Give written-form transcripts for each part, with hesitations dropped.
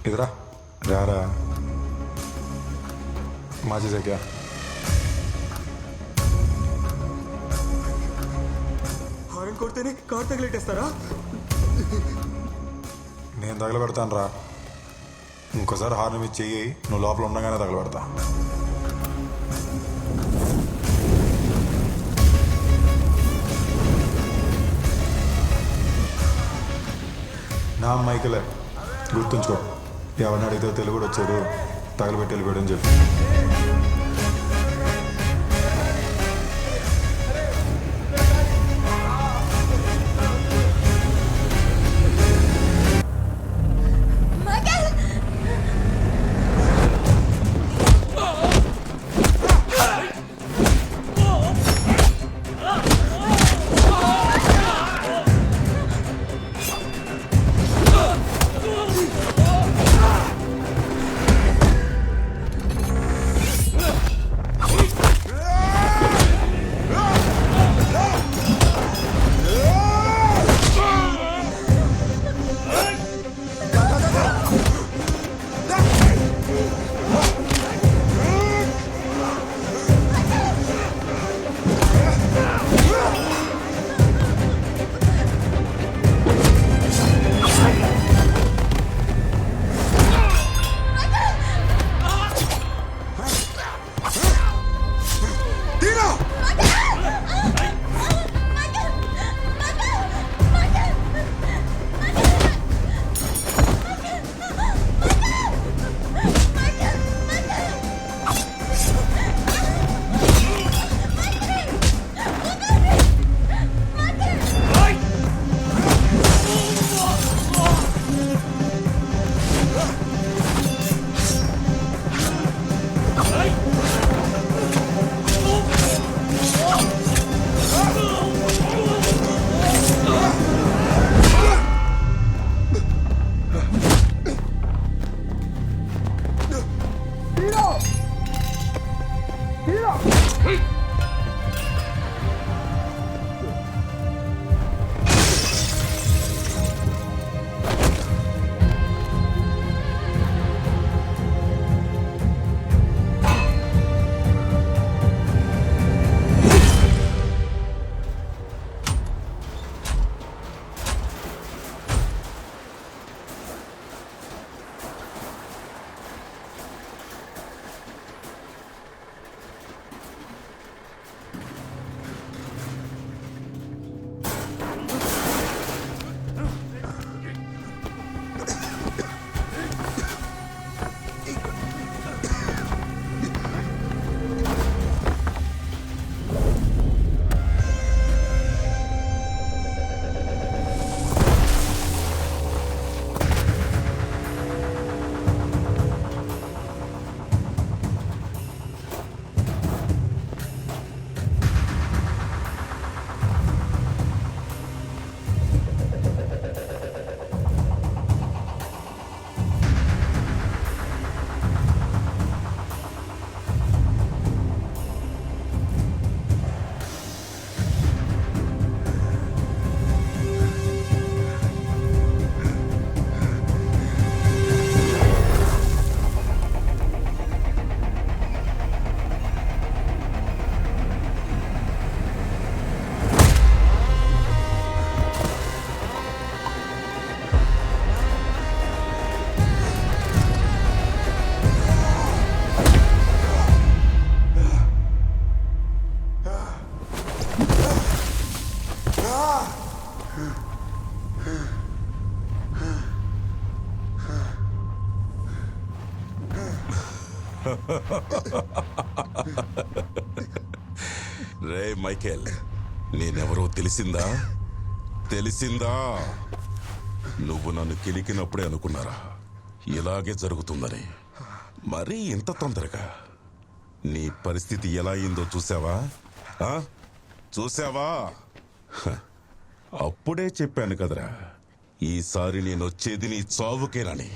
इधर आ रहा माचिस है क्या? హారన్ కొడితేనే కార్ తగిలేటేస్తారా? నేను తగలబెడతాను రా. ఇంకోసారి హార్న్ మీద చెయ్యి, నువ్వు లోపల ఉండగానే తగలబెడతా. నా మైకిలే, గుర్తుంచుకో. ఎవరిని అడిగితే తెలుగు కూడా వచ్చాడు, తగలబెట్టి వెళ్ళిపోయాడు అని చెప్పి. రే మైకేల్, నేనెవరో తెలిసిందా? తెలిసిందా? నువ్వు నన్ను కిలికినప్పుడే అనుకున్నారా ఇలాగే జరుగుతుందని? మరీ ఇంత తొందరగా నీ పరిస్థితి ఎలా అయిందో చూసావా? ఆ? చూసావా? హ, అప్పుడే చెప్పాను కదరా, ఈసారి నేను వచ్చేది నీ చావుకేనని.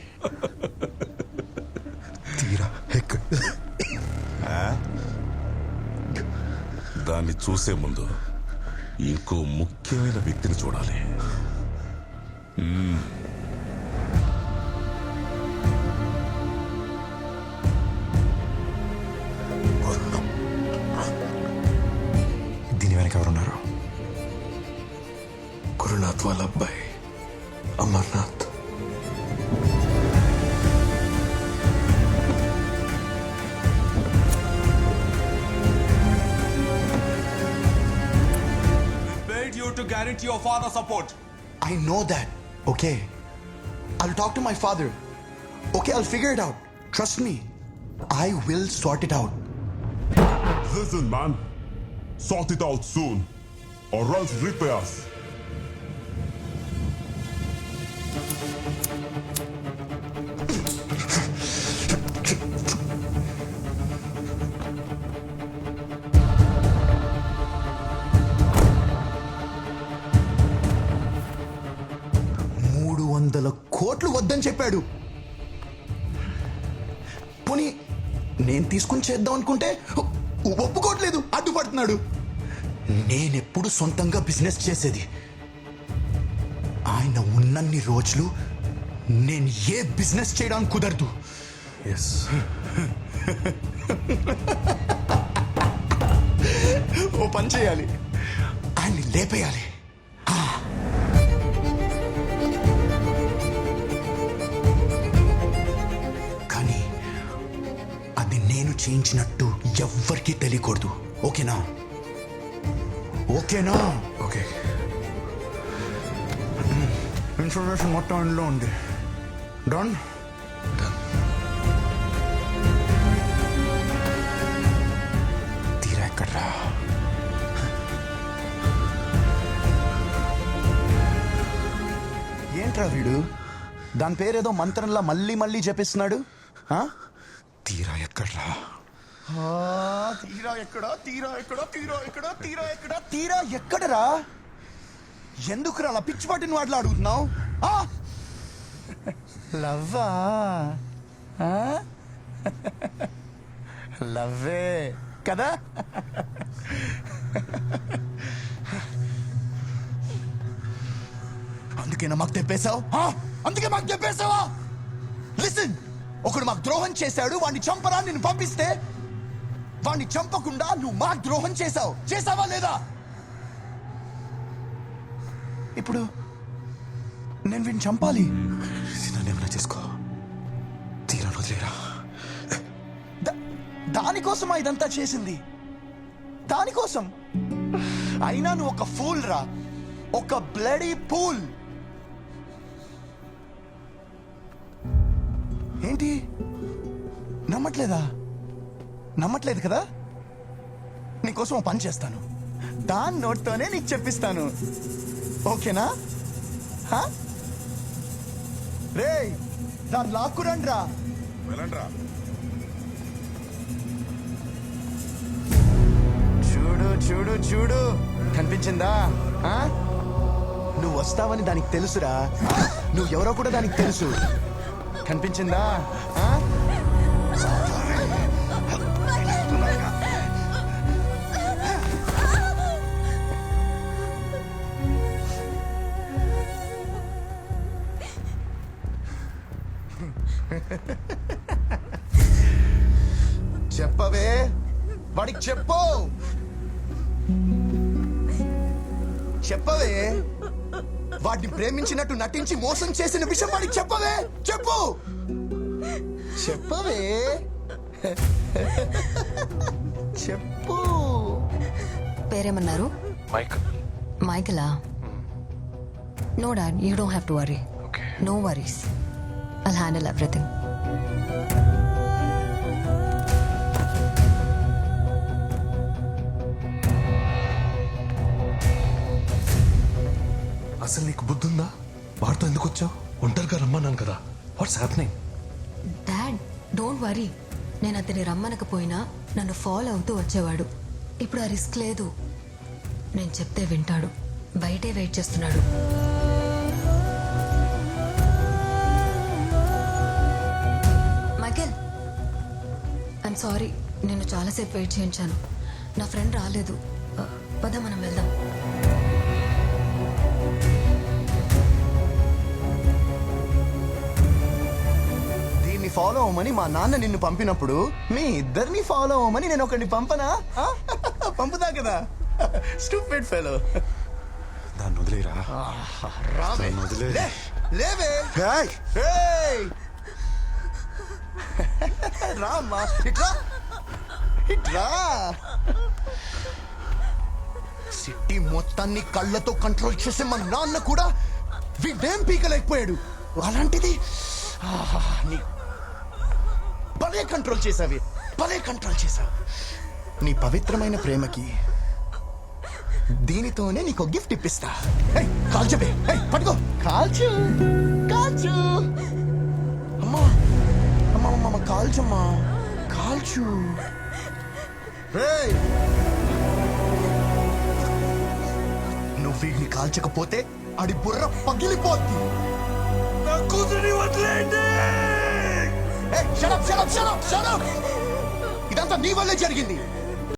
తీరా ఎక్కడ? దాన్ని చూసే ముందు ఇంకో ముఖ్యమైన వ్యక్తిని చూడాలి. దీని వెనక ఎవరున్నారు? గురునాథ్ వాళ్ళ అబ్బాయి Amarnath. Paid you to guarantee your father's support. I know that, okay? I'll talk to my father. Okay, I'll figure it out. Trust me. I will sort it out. Listen, man. Sort it out soon, or else repairs. కోట్లు వద్దని చెప్పాడు. పోనీ నేను తీసుకుని చేద్దాం అనుకుంటే ఒప్పుకోవట్లేదు, అడ్డుపడుతున్నాడు. నేనెప్పుడు సొంతంగా బిజినెస్ చేసేది. ఆయన ఉన్నన్ని రోజులు నేను ఏ బిజినెస్ చేయడానికి కుదరదు. ఓ పని చేయాలి, ఆయన్ని లేపేయాలి. కానీ అది నేను చేయించినట్టు ఎవ్వరికీ తెలియకూడదు. ఓకేనా? ఓకేనా? ఓకే. ఇన్ఫర్మేషన్ మొత్తం ఇంట్లో ఉంది. డన్. తీరా ఎక్కడ్రా? ఏంట్రా వీడు దాని పేరేదో మంత్రంలా మళ్ళీ మళ్ళీ చెప్పిస్తున్నాడు. తీరా ఎక్కడ్రా? తీరా ఎక్కడా? తీరా ఎక్కడా? తీరా ఎక్కడా? తీరా ఎక్కడా? తీరా ఎక్కడరా? ఎందుకురా అలా పిచ్చిపాటిని వాటిలో అడుగుతున్నావు? లవ్వా? లవ్వే కదా? అందుకేనా మాకు తెప్పేశావు? అందుకే మాకు తెప్పేశావా? లిసన్, ఒకడు మాకు ద్రోహం చేశాడు, వాడిని చంపరా నిన్ను పంపిస్తే వాడిని చంపకుండా నువ్వు మాకు ద్రోహం చేశావు. చేసావా లేదా? ఇప్పుడు నేను వీడిని చంపాలి. నన్నేమైనా చేసుకో, తీరా వదిలేరా. దానికోసమా ఇదంతా చేసింది? దానికోసం? అయినా నువ్వు ఒక ఫూల్ రా, ఒక బ్లడీ ఫూల్. ఏంటి నమ్మట్లేదా? నమ్మట్లేదు కదా? నీకోసం ఓ పని చేస్తాను, దాని నోట్తోనే నీకు చెప్పిస్తాను. ఓకేనా? రే దాన్ని లాక్కురండి రా. వెళ్ళండ్రా. చూడు చూడు చూడు, కనిపించిందా? నువ్వు వస్తావని దానికి తెలుసురా. నువ్వు ఎవరో కూడా దానికి తెలుసు. కనిపించిందా? చెప్పవే, వాడికి చెప్పు. చెప్పవే, వాడిని ప్రేమించినట్టు నటించి మోసం చేసిన విషయం వాడికి చెప్పవే. చెప్పు, చెప్పవే, చెప్పు. పేరేమన్నారు? మైకలా? No dad, you don't have to worry. No worries, I'll handle everything. అసలు నీకు బుద్ధి ఉందా? వాడితో ఎందుకు వచ్చావు? ఒంటరిగా రమ్మన్నాను కదా. What's happening? Dad don't worry, నేను అతని రమ్మనకపోయినా నన్ను ఫాలో అవుతూ వచ్చేవాడు. ఇప్పుడు ఆ రిస్క్ లేదు. నేను చెప్తే వింటాడు. బయటే వెయిట్ చేస్తున్నాడు. మైకేల్, ఐమ్ సారీ, నేను చాలాసేపు వెయిట్ చేయించాను. నా ఫ్రెండ్ రాలేదు. పద మనం వెళ్దాం. దీన్ని ఫాలో అవ్వమని మా నాన్న నిన్ను పంపినప్పుడు మీ ఇద్దరిని ఫాలో అవ్వమని నేను ఒకరిని పంపనా? ఆ? పంపుతా కదా. Stupid fellow. దాన్ని వదిలేరా. రావే. దాన్ని వదిలే. లేవే. ఏయ్! ఏయ్! రామ్మా, ఇట్రా ఇట్రా. సిటీ మొత్తాన్ని కళ్ళతో కంట్రోల్ చేసే మా నాన్న కూడా వీడేం పీకలేకపోయాడు. అలాంటిది నీ భలే కంట్రోల్ చేసావి, భలే కంట్రోల్ చేసావు. నీ పవిత్రమైన ప్రేమకి దీనితోనే నీకు గిఫ్ట్ ఇప్పిస్తా. కాల్చబే, పట్టుకో. కాల్చు కాల్చు. అమ్మా అమ్మా అమ్మ, కాల్చమ్మా, కాల్చు. నువ్వు వీడిని కాల్చకపోతే ఆడి బుర్ర పగిలిపోద్ది. నా కూతురిని వదిలేయండి. ఇదంతా నీ వల్లే జరిగింది.